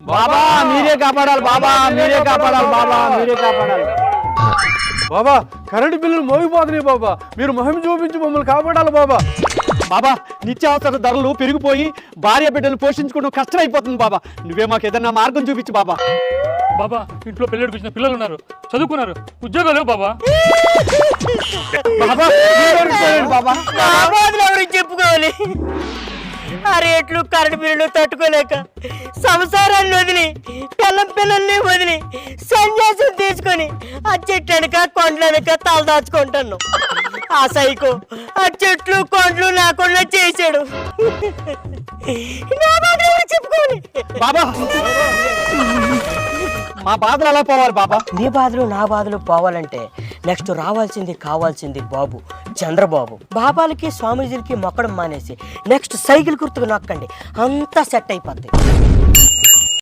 బాబా మీరే కాపాడాలి, బాబా మీరే కాపాడాలి, బాబా మీరే కాపాడాలి. బాబా కరెంటు బిల్లులు మోగిపోతున్నాయి బాబా, మీరు మహిమ చూపించి మమ్మల్ని కాపాడాలి బాబా. బాబా నిత్యావసర ధరలు పెరిగిపోయి భార్య బిడ్డలు పోషించుకోవడం కష్టమైపోతుంది బాబా. నువ్వే మాకు ఏదన్నా మార్గం చూపించు బాబా. బాబా ఇంట్లో పెళ్ళిడికి వచ్చిన పిల్లలు ఉన్నారు, చదువుకున్నారు, ఉద్యోగాలు లేవు బాబా. బాబా మీరెవరికి పోయారు బాబా? నా బాధలు ఎవరికి చెప్పుకోవాలి? ఆ రేట్లు కరెంటు బిల్లులు తట్టుకోలేక సంసారాన్ని వదిలి పిల్లల్ని వదిలి సన్యాసం తీసుకొని ఆ చెట్టు వెనక కొండల వెనక తల దాచుకుంటాను. ఆ సైకో ఆ చెట్లు కొండలు లేకుండా చేశాడు. నా బాధలు ఎవరికి చెప్పుకోవాలి? బాబా మా బాధలు ఎలా పోవాలి బాబా? నీ బాధలు నా బాధలు పోవాలంటే నెక్స్ట్ రావాల్సింది కావాల్సింది బాబు చంద్రబాబు. బాబాలకి స్వామీజీలకి మొక్కడం మానేసి నెక్స్ట్ సైకిల్ గుర్తుకు నొక్కండి, అంతా సెట్ అయిపోద్ది.